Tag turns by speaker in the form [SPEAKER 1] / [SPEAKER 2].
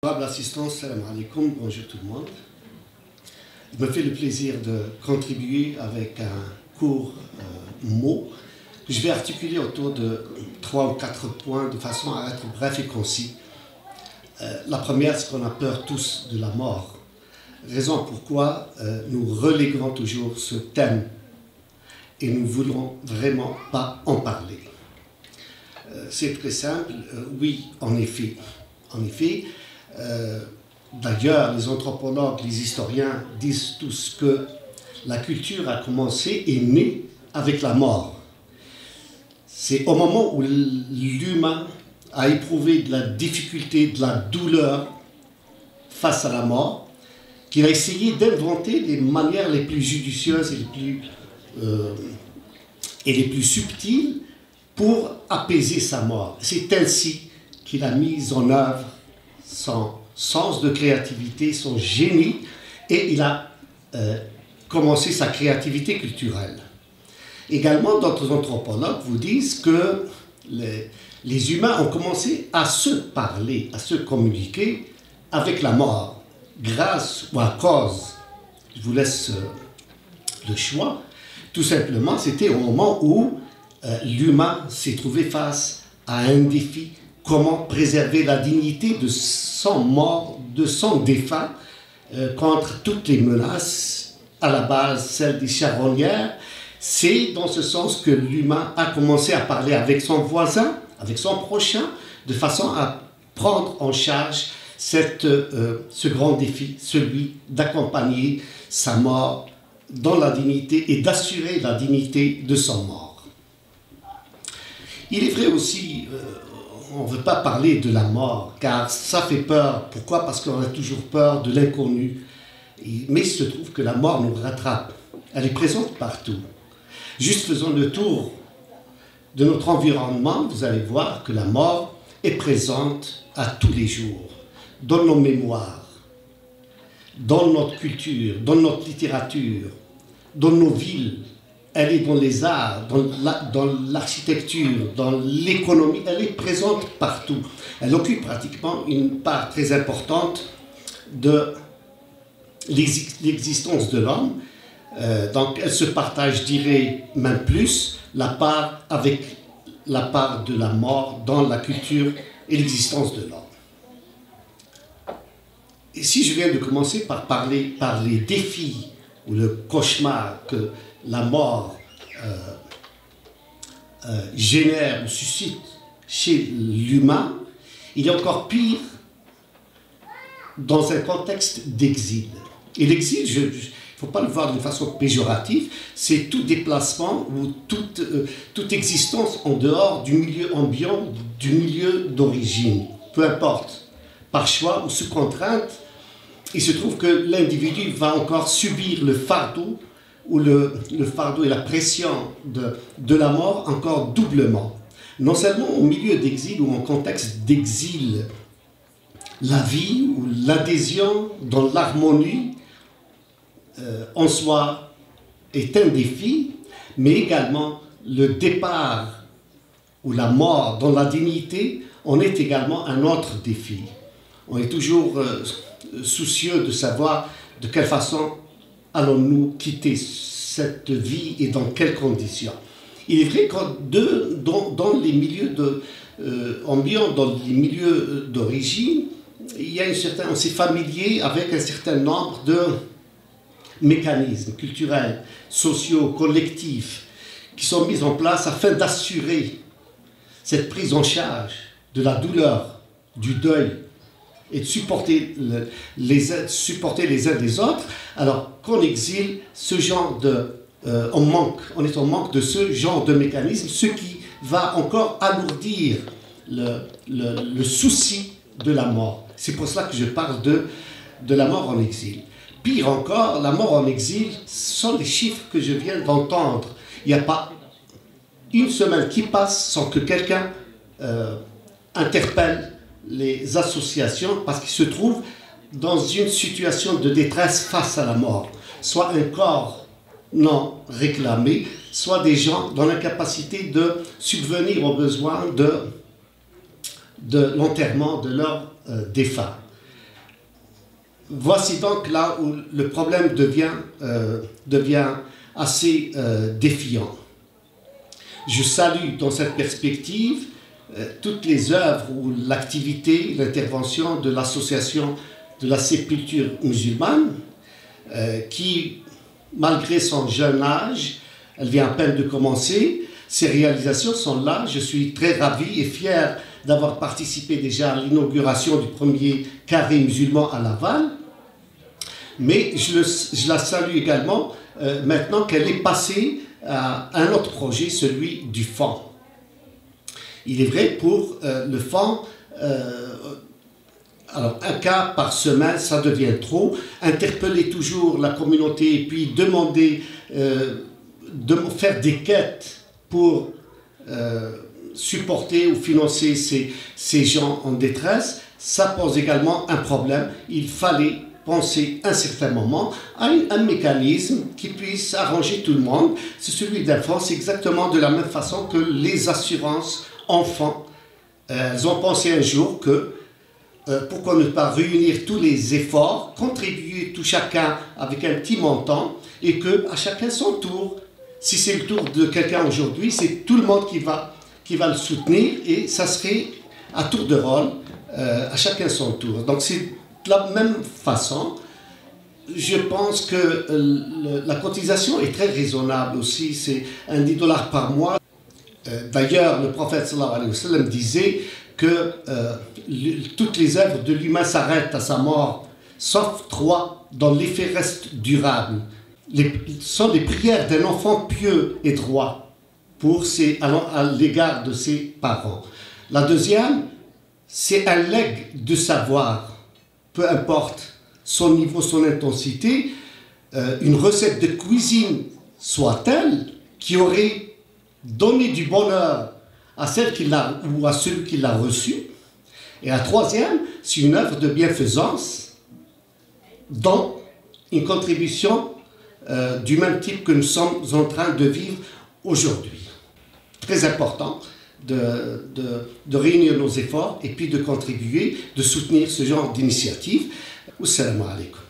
[SPEAKER 1] Honorable assistance, salam alaikum, bonjour tout le monde. Il me fait le plaisir de contribuer avec un court mot que je vais articuler autour de 3 ou 4 points de façon à être bref et concis. La première, c'est qu'on a peur tous de la mort. Raison pourquoi nous reléguons toujours ce thème et nous ne voulons vraiment pas en parler. C'est très simple, oui, en effet. D'ailleurs, les anthropologues, les historiens disent tous que la culture a commencé et née avec la mort. C'est au moment où l'humain a éprouvé de la difficulté, de la douleur face à la mort, qu'il a essayé d'inventer les manières les plus judicieuses et les plus subtiles pour apaiser sa mort. C'est ainsi qu'il a mis en œuvre son sens de créativité, son génie, et il a commencé sa créativité culturelle. Également, d'autres anthropologues vous disent que les humains ont commencé à se parler, à se communiquer avec la mort, grâce ou à cause. Je vous laisse le choix. Tout simplement, c'était au moment où l'humain s'est trouvé face à un défi. Comment préserver la dignité de son mort, de son défunt, contre toutes les menaces, à la base celle des charognards. C'est dans ce sens que l'humain a commencé à parler avec son voisin, avec son prochain, de façon à prendre en charge ce grand défi, celui d'accompagner sa mort dans la dignité et d'assurer la dignité de son mort. Il est vrai aussi... on ne veut pas parler de la mort, car ça fait peur. Pourquoi? Parce qu'on a toujours peur de l'inconnu. Mais il se trouve que la mort nous rattrape. Elle est présente partout. Juste faisons le tour de notre environnement, vous allez voir que la mort est présente à tous les jours, dans nos mémoires, dans notre culture, dans notre littérature, dans nos villes. Elle est dans les arts, dans l'architecture, dans l'économie, elle est présente partout. Elle occupe pratiquement une part très importante de l'existence de l'homme. Donc elle se partage, je dirais, même plus, avec la part de la mort dans la culture et l'existence de l'homme. Et si je viens de commencer par parler par les défis ou le cauchemar que la mort génère ou suscite chez l'humain, il est encore pire dans un contexte d'exil. Et l'exil, il ne faut pas le voir d'une façon péjorative, c'est tout déplacement ou toute existence en dehors du milieu ambiant, du milieu d'origine, peu importe, par choix ou sous contrainte. Il se trouve que l'individu va encore subir le fardeau ou le fardeau et la pression de la mort encore doublement. Non seulement au milieu d'exil ou en contexte d'exil, la vie ou l'adhésion dans l'harmonie en soi est un défi, mais également le départ ou la mort dans la dignité en est également un autre défi. On est toujours soucieux de savoir de quelle façon allons-nous quitter cette vie et dans quelles conditions. Il est vrai que dans les milieux ambiants, dans les milieux d'origine, il y a on s'est familier avec un certain nombre de mécanismes culturels, sociaux, collectifs, qui sont mis en place afin d'assurer cette prise en charge de la douleur, du deuil, et de supporter les uns des autres, alors qu'en exil, on est en manque de ce genre de mécanisme, ce qui va encore alourdir le souci de la mort. C'est pour cela que je parle de la mort en exil. Pire encore, la mort en exil, ce sont les chiffres que je viens d'entendre. Il n'y a pas une semaine qui passe sans que quelqu'un interpelle les associations parce qu'ils se trouvent dans une situation de détresse face à la mort. Soit un corps non réclamé, soit des gens dans l'incapacité de subvenir aux besoins de l'enterrement de leur défunt. voici donc là où le problème devient assez défiant. Je salue dans cette perspective toutes les œuvres ou l'activité, l'intervention de l'association de la sépulture musulmane qui, malgré son jeune âge, elle vient à peine de commencer, ses réalisations sont là. Je suis très ravi et fier d'avoir participé déjà à l'inauguration du premier carré musulman à Laval. Mais je la salue également maintenant qu'elle est passée à un autre projet, celui du FAN. Il est vrai pour le FAN, alors un cas par semaine, ça devient trop. Interpeller toujours la communauté et puis demander de faire des quêtes pour supporter ou financer ces gens en détresse, ça pose également un problème. Il fallait penser à un certain moment à un mécanisme qui puisse arranger tout le monde. C'est celui d'un fonds, c'est exactement de la même façon que les assurances enfants. Elles ont pensé un jour que pourquoi ne pas réunir tous les efforts, contribuer tout chacun avec un petit montant et que à chacun son tour. Si c'est le tour de quelqu'un aujourd'hui, c'est tout le monde qui va le soutenir et ça serait à tour de rôle, à chacun son tour. Donc c'est de la même façon. Je pense que la cotisation est très raisonnable aussi, c'est $10 par mois. D'ailleurs, le prophète sallallahu alayhi wa sallam disait que toutes les œuvres de l'humain s'arrêtent à sa mort, sauf 3 dont l'effet reste durable. Sont les prières d'un enfant pieux et droit à l'égard de ses parents. La deuxième, c'est un legs de savoir, peu importe son niveau, son intensité, une recette de cuisine soit-elle qui aurait donné du bonheur à celle qui l'a ou à celui qui l'a reçu. Et la troisième, c'est une œuvre de bienfaisance dont une contribution du même type que nous sommes en train de vivre aujourd'hui. Très important de réunir nos efforts et puis de contribuer, de soutenir ce genre d'initiative. Assalamu alaikum.